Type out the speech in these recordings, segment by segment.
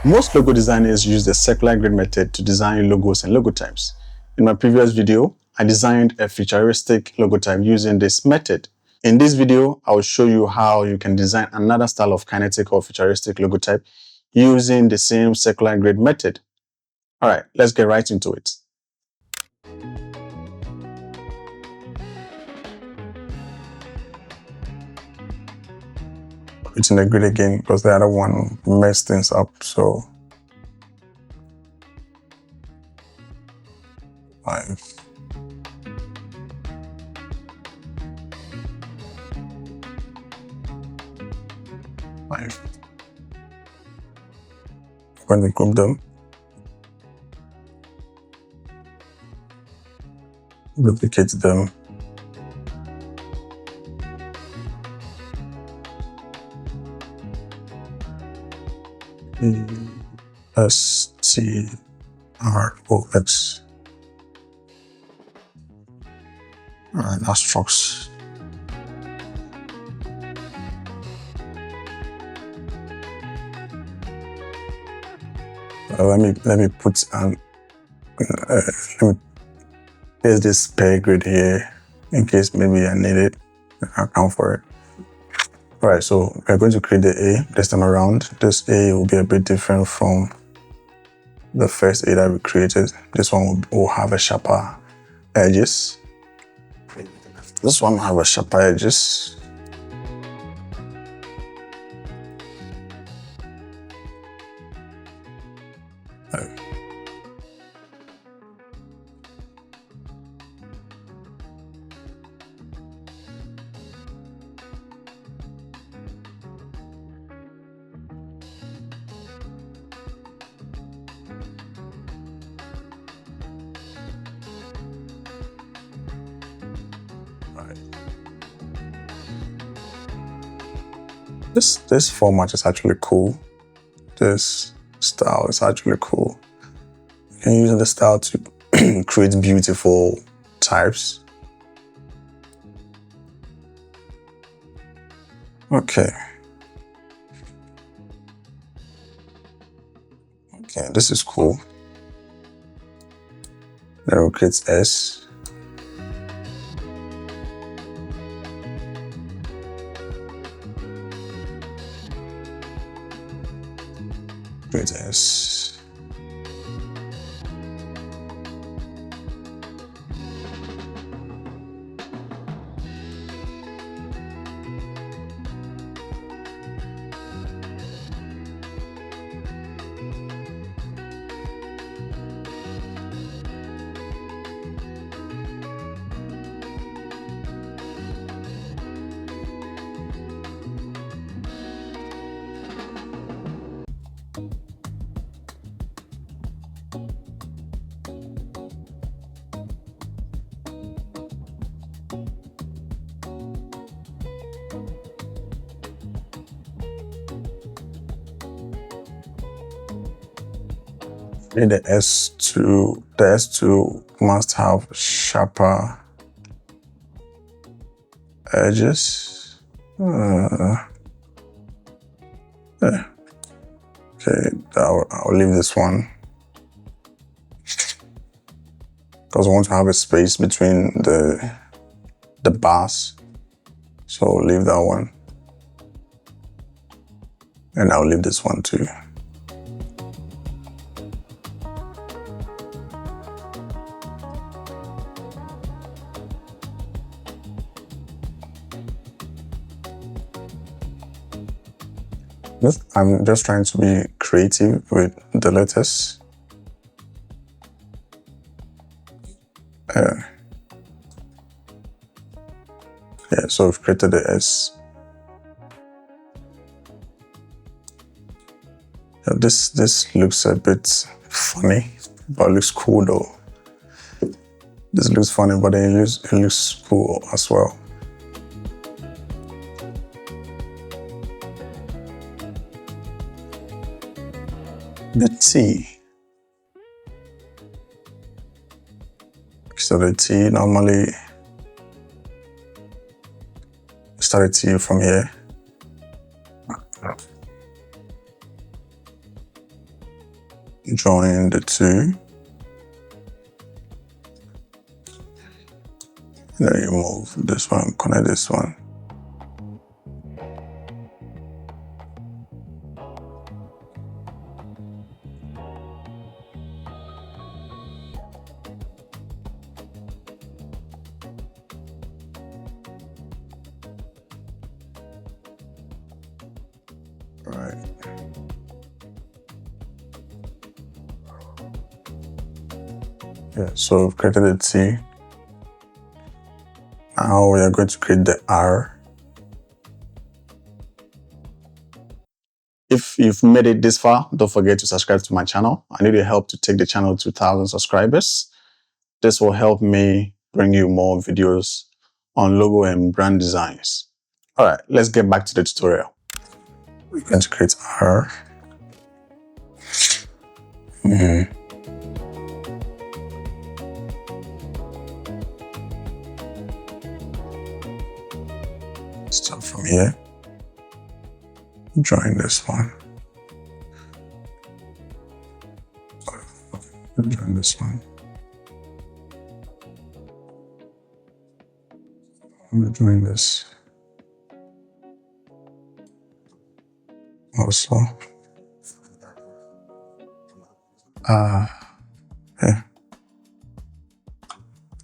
Most logo designers use the circular grid method to design logos and logotypes. In my previous video, I designed a futuristic logotype using this method. In this video, I will show you how you can design another style of kinetic or futuristic logotype using the same circular grid method. Alright, let's get right into it. It's in the grid again because the other one messed things up, so 5. I'm going to group them, duplicate them, STROX. Alright, that's Strox. Let me put let me place this pair grid here in case maybe I need it. I'll account for it. Alright, so we're going to create the A this time around. This A will be a bit different from the first A that we created. This one will have a sharper edges. This one will have a sharper edges. This format is actually cool. This style is actually cool. You can use the style to create beautiful types. Okay, this is cool. Then we'll create S. Create S. The S2 must have sharper edges. Yeah. Okay, I'll leave this one because I want to have a space between the bars. So I'll leave that one, and I'll leave this one too. I'm just trying to be creative with the letters. Yeah, so we've created the S. This looks a bit funny, but it looks cool though. This looks funny, but then it looks cool as well. The T. So the T normally start a T from here. join the two. Then you move this one, connect this one. Right. Yeah, so we've created a T. Now we are going to create the R. If you've made it this far, don't forget to subscribe to my channel. I need your help to take the channel to 1,000 subscribers. This will help me bring you more videos on logo and brand designs. All right, let's get back to the tutorial. We're going to create R. Start from here. Join this one. Join this one. I'm going to join this. Also. Yeah.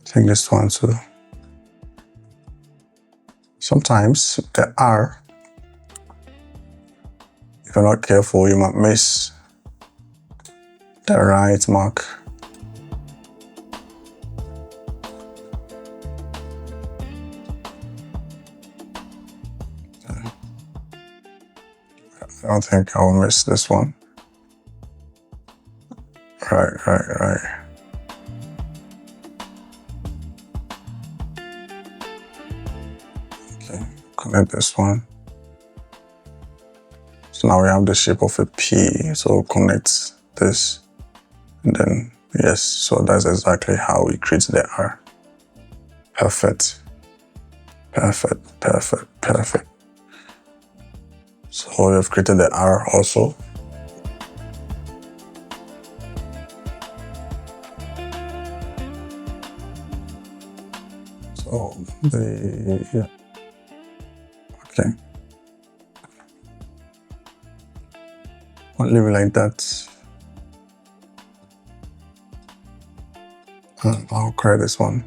Take this one too. Sometimes the R, if you're not careful, you might miss the right mark. I don't think I'll miss this one. Right. Okay, connect this one. So now we have the shape of a P. So connect this, and then yes. So that's exactly how we create the R. Perfect. So we've created the R also. So yeah. Okay. I'll leave it like that. I'll create this one.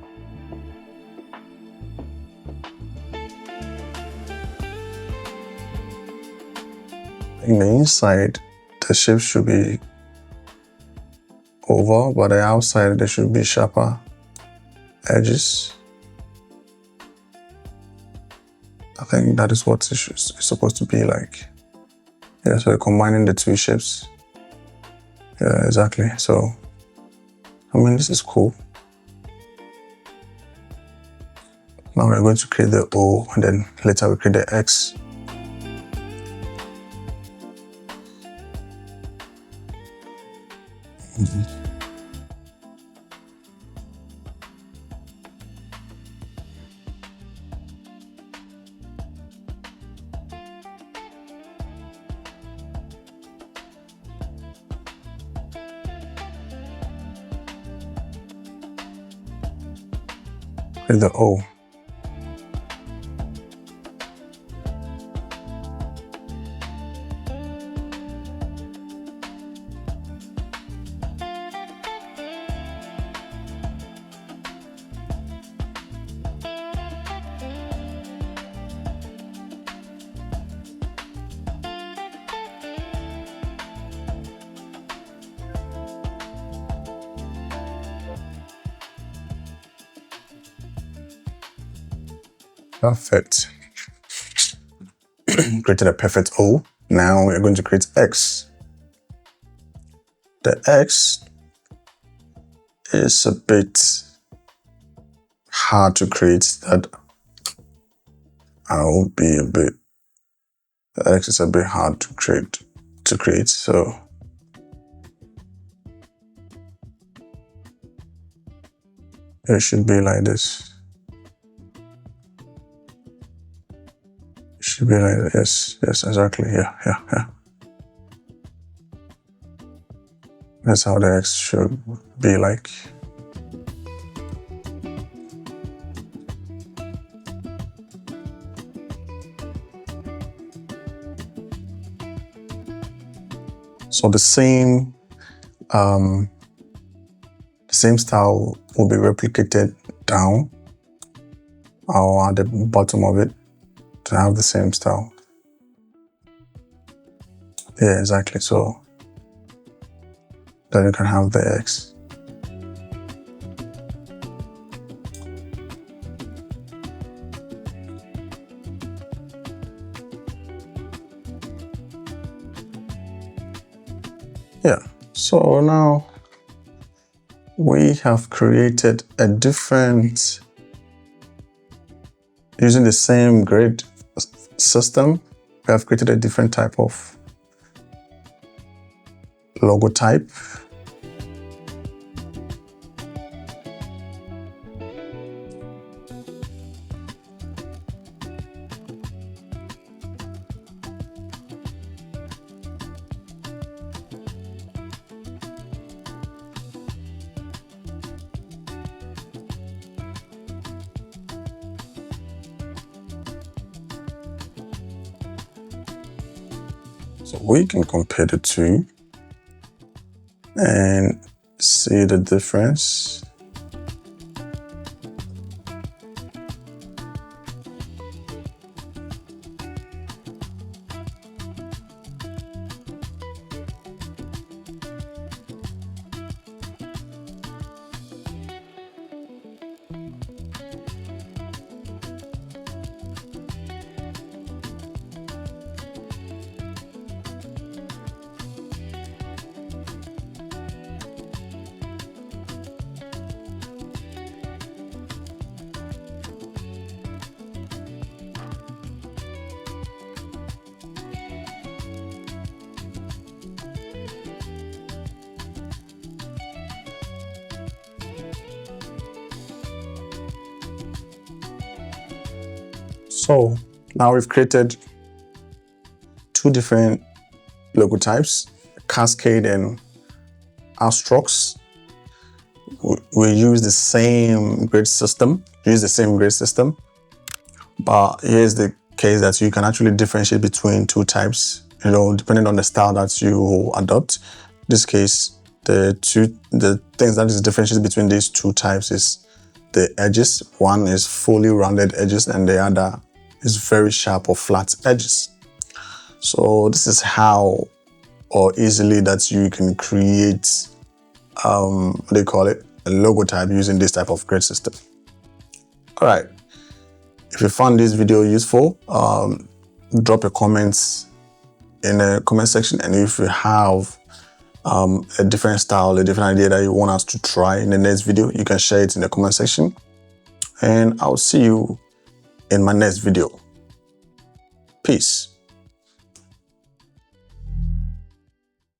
In the inside, the shape should be oval, but the outside there should be sharper edges. I think that is what it's supposed to be like. Yeah, so we're combining the two shapes. Yeah, exactly. So, I mean, this is cool. Now we're going to create the O, and then later we create the X. Create the O. Perfect. Created a perfect O. Now we're going to create X. The X is a bit hard to create. That I'll be a bit. The X is a bit hard to create. So it should be like this. It should be like this. Yes, exactly. Yeah. That's how the X should be like. So the same style will be replicated down or at the bottom of it to have the same style. Yeah, exactly. So then you can have the X. Yeah, so now we have created a different, using the same grid system, we have created a different type of logo type. So we can compare the two and see the difference. So now we've created two different logo types, Cascade and Astrox. We use the same grid system, but here's the case that you can actually differentiate between two types, depending on the style that you adopt. In this case, the things that is differentiated between these two types is the edges. One is fully rounded edges and the other is very sharp or flat edges. So this is how or easily that you can create what do you call it, a logo type using this type of grid system. All right, if you found this video useful, drop your comments in the comment section, and if you have a different style, a different idea that you want us to try in the next video, you can share it in the comment section, and I'll see you in my next video. Peace.